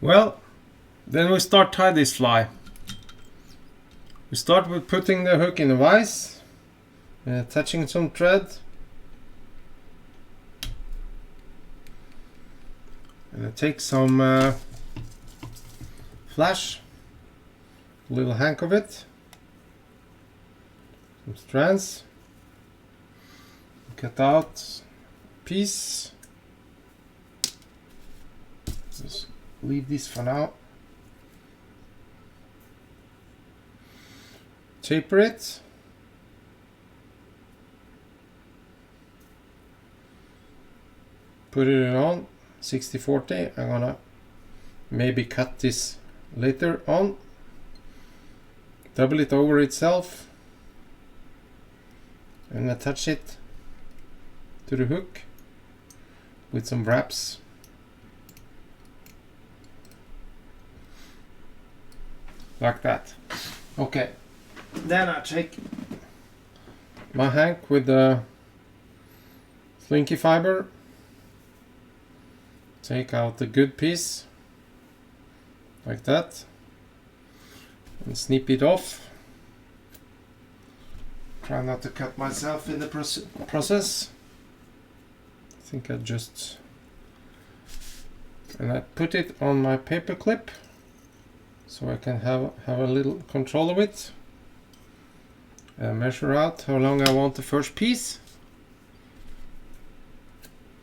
Well, then we start tie this fly. We start with putting the hook in the vise, attaching some thread, and I take some flash, a little hank of it, some strands, cut out a piece. Just leave this for now. Taper it. Put it on 60-40. I'm gonna maybe cut this later on. Double it over itself and attach it to the hook with some wraps. Like that. Okay, then I take my hank with the slinky fiber, take out the good piece like that and snip it off. Try not to cut myself in the process. I think I just, and I put it on my paper clip so I can have a little control of it. Measure out how long I want the first piece.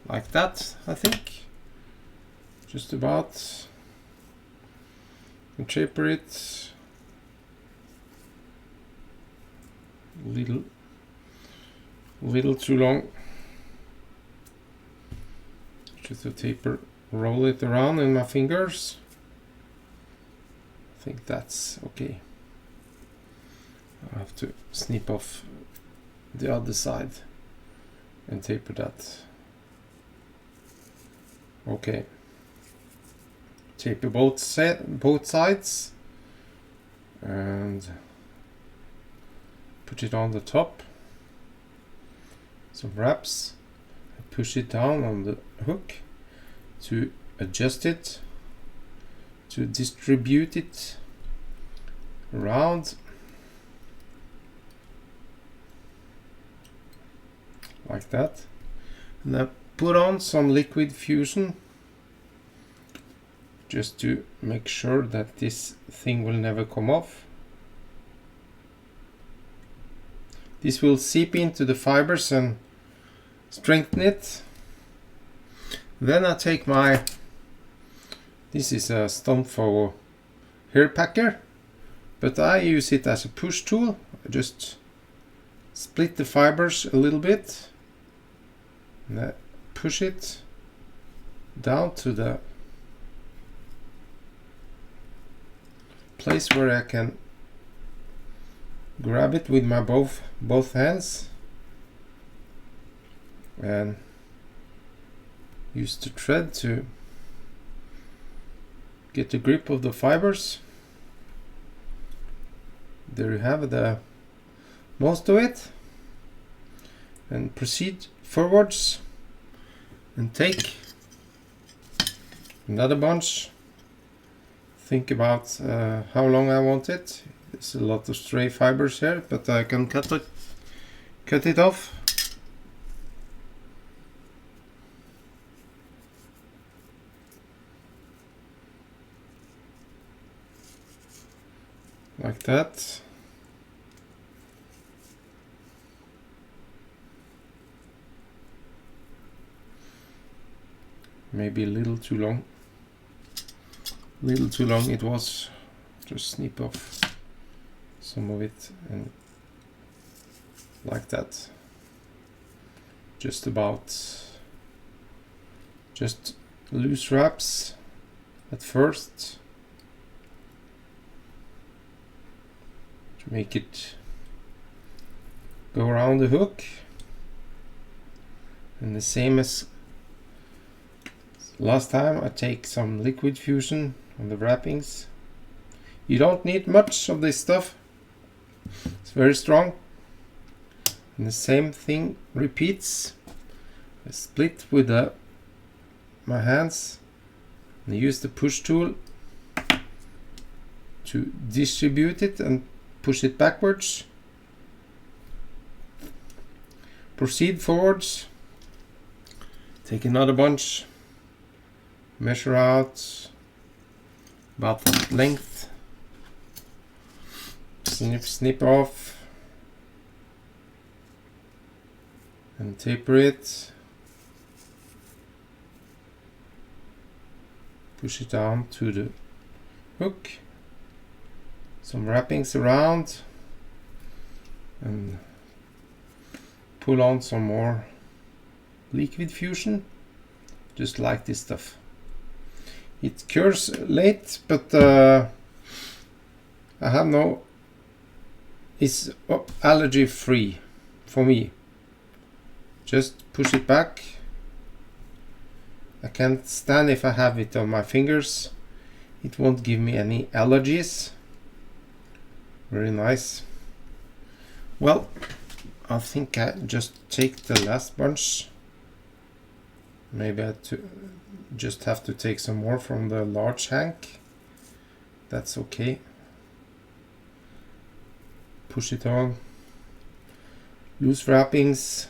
Like that, I think. Just about. And taper it. Little too long. Just to taper, roll it around in my fingers. I think that's okay. I have to snip off the other side and taper that. Okay. Taper both sides and put it on the top. Some wraps. Push it down on the hook to adjust it, to distribute it around like that, and then put on some liquid fusion just to make sure that this thing will never come off. This will seep into the fibers and strengthen it. Then I take my, this is a Stumfo hair packer, but I use it as a push tool. I just split the fibers a little bit and I push it down to the place where I can grab it with my both hands and use the thread to get the grip of the fibers. There you have the most of it, and proceed forwards and take another bunch. Think about how long I want it. There's a lot of stray fibers here, but I can cut it off. Like that. Maybe a little too long. It was. Just snip off some of it and like that. Just loose wraps at first to make it go around the hook. And the same as last time, I take some liquid fusion on the wrappings. You don't need much of this stuff. It's very strong. And the same thing repeats. I split with my hands and use the push tool to distribute it and push it backwards. Proceed forwards. Take another bunch. Measure out about that length. Snip off. And taper it. Push it down to the hook. Some wrappings around. And pull on some more liquid fusion. Just like this stuff. It cures late, but I have no... It's allergy free for me. Just push it back. I can't stand if I have it on my fingers. It won't give me any allergies. Very nice. Well, I think I just take the last bunch. Maybe I just have to take some more from the large hank. That's okay. Push it on. Loose wrappings.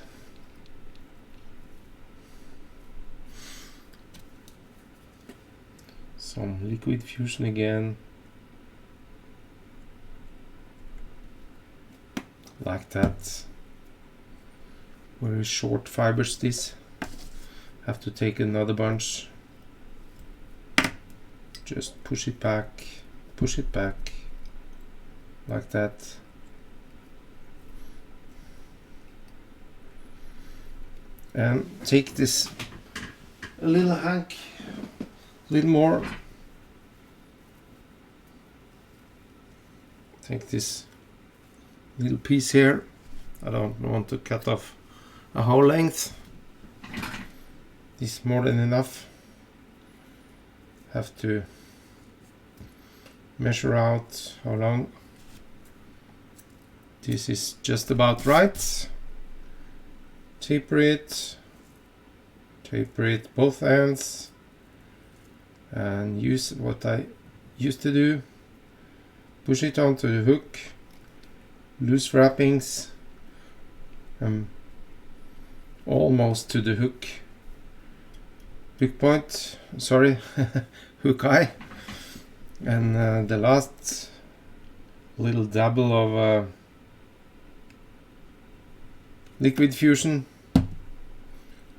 Some liquid fusion again. Like that. Very short fibers this. Have to take another bunch. Just push it back, like that. And take this a little hank, a little more. Take this little piece here. I don't want to cut off a whole length. This is more than enough. Have to measure out how long. This is just about right. Taper it both ends, and use what I used to do. Push it onto the hook, loose wrappings, almost to the hook point, sorry, hook eye, and the last little dabble of liquid fusion,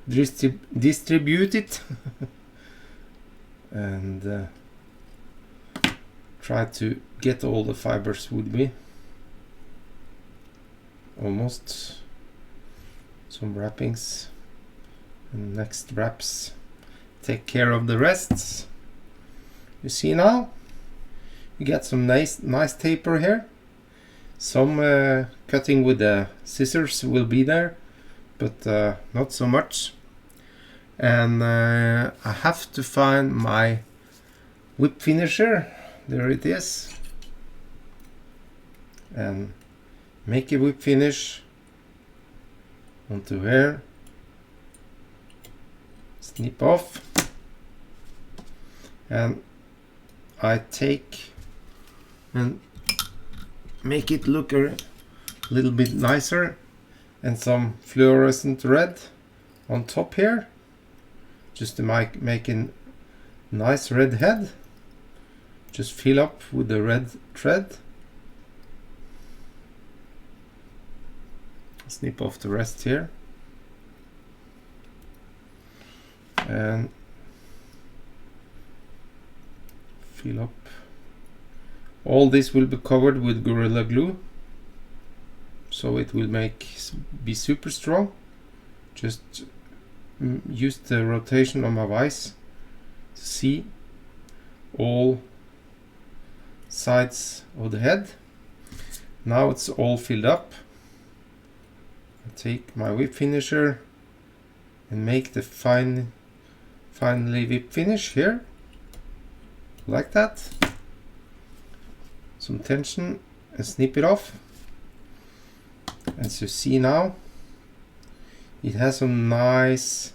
distribute it and try to get all the fibers with me. Almost. Some wrappings, and next wraps take care of the rest. You see now you get some nice taper here. Some cutting with the scissors will be there, but not so much. And I have to find my whip finisher. There it is, and make a whip finish onto here. Snip off, and I take and make it look a little bit nicer, and some fluorescent red on top here, just to make a nice red head. Just fill up with the red thread. Snip off the rest here, and fill up. All this will be covered with Gorilla Glue, so it will be super strong. Just use the rotation on my vise to see all sides of the head. Now it's all filled up. I take my whip finisher and make the finely whip finish here, like that. Some tension and snip it off. As you see now, it has some nice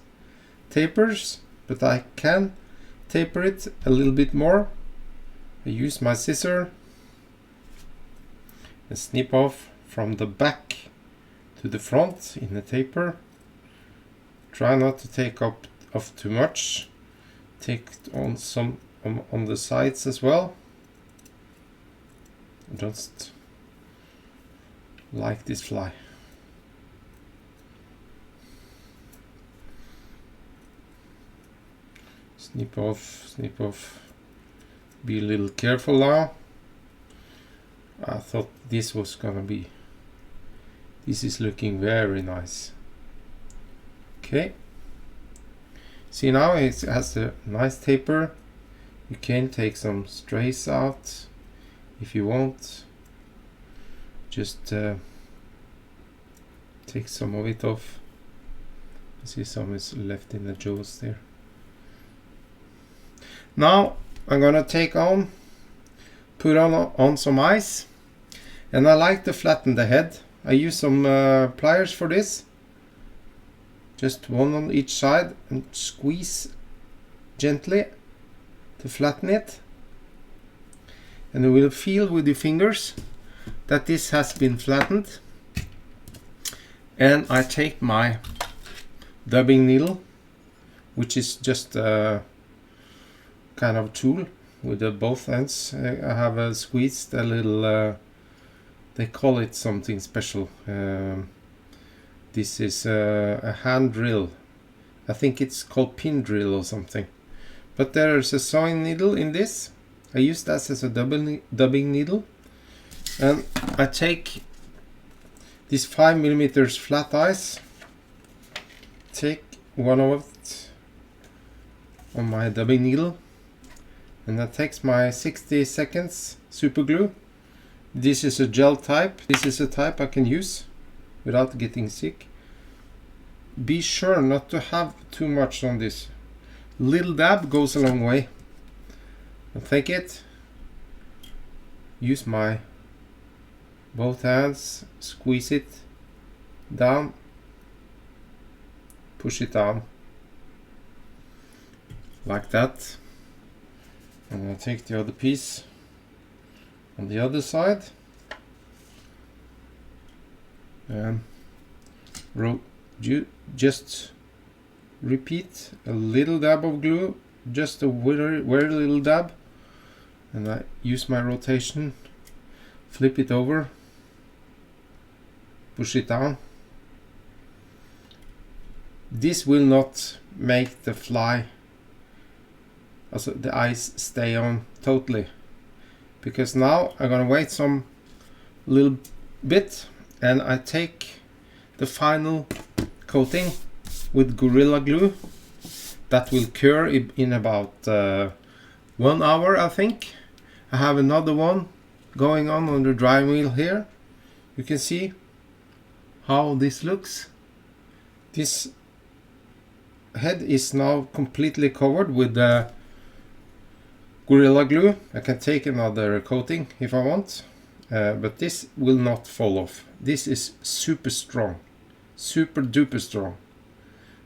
tapers, but I can taper it a little bit more. I use my scissor and snip off from the back to the front in the taper. Try not to take up off too much. Take on some on the sides as well. Just like this fly. Snip off, snip off. Be a little careful now. I thought this was gonna be. This is looking very nice. Okay. See now it has a nice taper. You can take some strays out if you want. Just take some of it off. I see some is left in the jaws there. Now I'm gonna put on some ice, and I like to flatten the head. I use some pliers for this. Just one on each side and squeeze gently to flatten it. And you will feel with your fingers that this has been flattened. And I take my dubbing needle, which is just a kind of tool with both ends. I have squeezed a little, they call it something special. This is a hand drill. I think it's called pin drill or something. But there is a sewing needle in this. I use that as a dubbing needle. And I take this 5mm flat ice. Take one of it on my dubbing needle. And that takes my 60 seconds super glue. This is a gel type. This is a type I can use without getting sick. Be sure not to have too much on this. Little dab goes a long way. And take it. Use my both hands. Squeeze it down. Push it down. Like that. And I'll take the other piece on the other side. And just repeat a little dab of glue, just a very little dab, and I use my rotation, flip it over, push it down. This will not make the fly, also the ice, stay on totally, because now I'm gonna wait some little bit and I take the final coating with Gorilla Glue. That will cure in about 1 hour, I think. I have another one going on the drying wheel here. You can see how this looks. This head is now completely covered with the Gorilla Glue. I can take another coating if I want, but this will not fall off. This is super strong, super duper strong.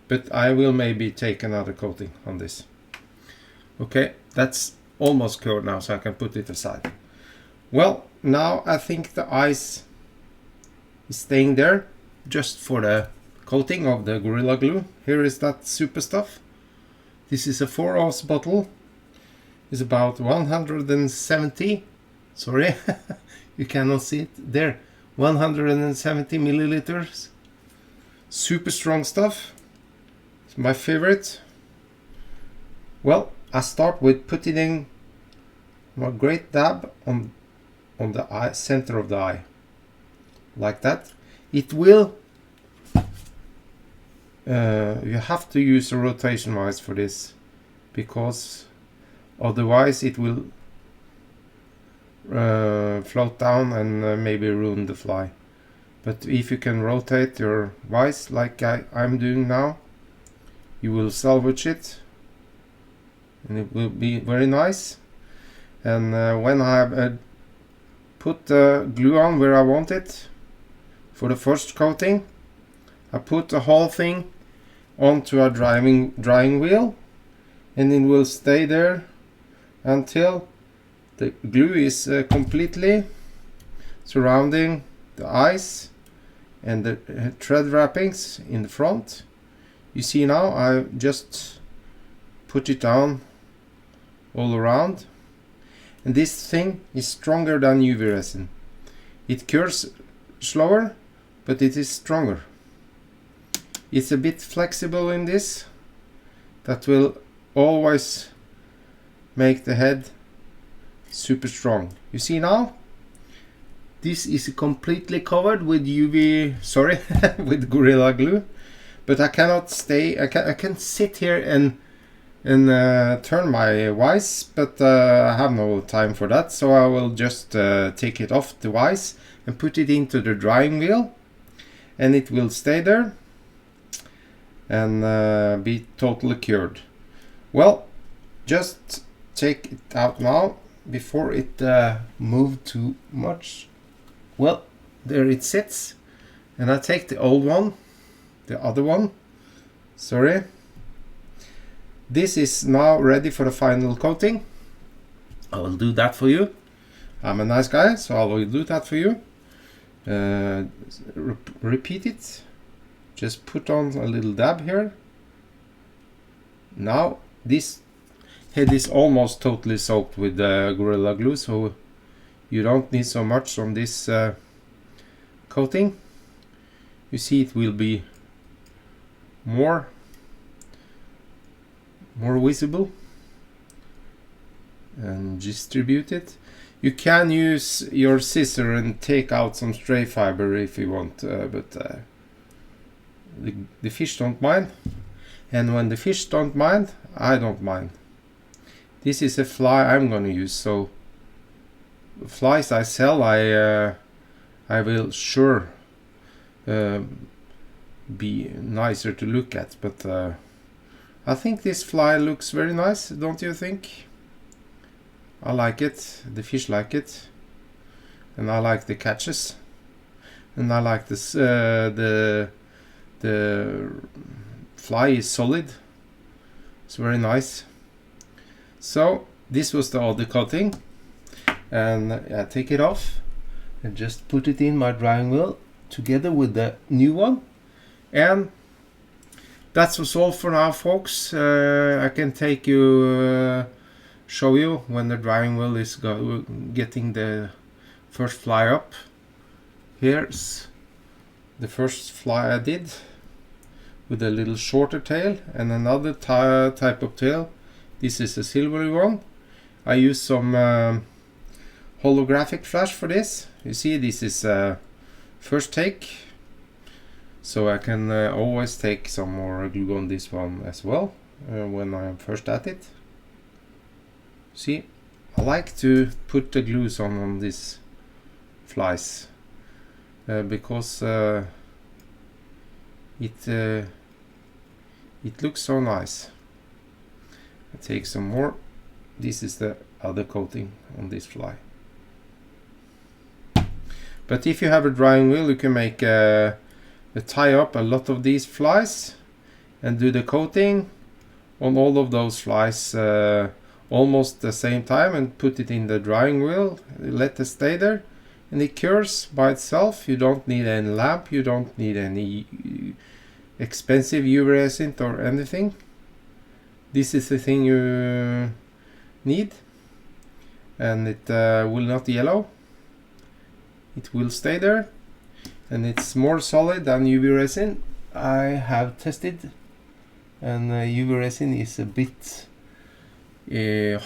But I will maybe take another coating on this. Okay, that's almost cured now, so I can put it aside. Well, now I think the ice is staying there just for the coating of the Gorilla Glue. Here is that super stuff. This is a 4-ounce bottle. It's about 170. Sorry, you cannot see it there. 170 milliliters. Super strong stuff. It's my favorite. Well, I start with putting in my great dab on the eye, center of the eye, like that. It will. You have to use a rotation vise for this, because otherwise it will float down and maybe ruin the fly. But if you can rotate your vise like I'm doing now, you will salvage it, and it will be very nice. And when I have put the glue on where I want it for the first coating, I put the whole thing onto a drying wheel, and it will stay there until the glue is completely surrounding the eyes and the thread wrappings in the front. You see now I just put it down all around, and this thing is stronger than UV resin. It cures slower, but it is stronger. It's a bit flexible in this, that will always make the head super strong. You see now, this is completely covered with with Gorilla Glue, but I cannot stay. I can sit here and turn my vise, but I have no time for that, so I will just take it off the vise and put it into the drying wheel, and it will stay there and be totally cured. Well, just take it out now before it moved too much. Well, there it sits, and I take the old one, the other one, sorry. This is now ready for the final coating. I will do that for you. I'm a nice guy, so I will do that for you. Repeat it. Just put on a little dab here. Now this head is almost totally soaked with Gorilla Glue, so you don't need so much on this coating. You see it will be more visible and distribute it. You can use your scissor and take out some stray fiber if you want, but the fish don't mind, and when the fish don't mind, I don't mind. This is a fly I'm gonna use, so flies I sell, I will sure be nicer to look at, but I think this fly looks very nice, don't you think? I like it, the fish like it, and I like the catches, and I like this the fly is solid. It's very nice. So this was the other coating, and I take it off and just put it in my drying wheel together with the new one, and that was all for now, folks. I can take you show you when the drying wheel is getting the first fly up. Here's the first fly I did with a little shorter tail and another type of tail. This is a silvery one. I use some holographic flash for this. You see, this is first take, so I can always take some more glue on this one as well when I am first at it. See, I like to put the glues on these flies because it looks so nice. I take some more. This is the other coating on this fly. But if you have a drying wheel, you can make tie up a lot of these flies and do the coating on all of those flies almost the same time, and put it in the drying wheel, let it stay there, and it cures by itself. You don't need any lamp, you don't need any expensive UV resin or anything. This is the thing you need, and it will not yellow. It will stay there, and it's more solid than UV resin. I have tested, and UV resin is a bit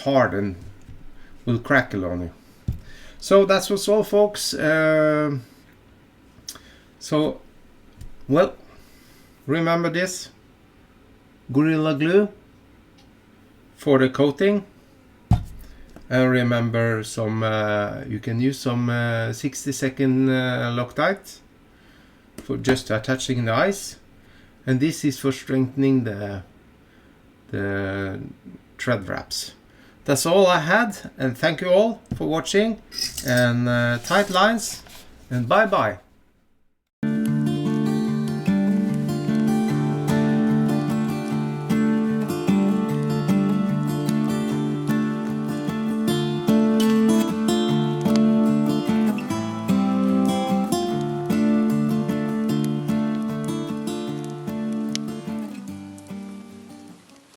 hard and will crackle on you. So that was all, folks. So, well, remember this: Gorilla Glue for the coating, and remember some you can use some 60-second Loctite for just attaching the eyes, and this is for strengthening the the thread wraps. That's all I had, and thank you all for watching, and tight lines, and bye bye.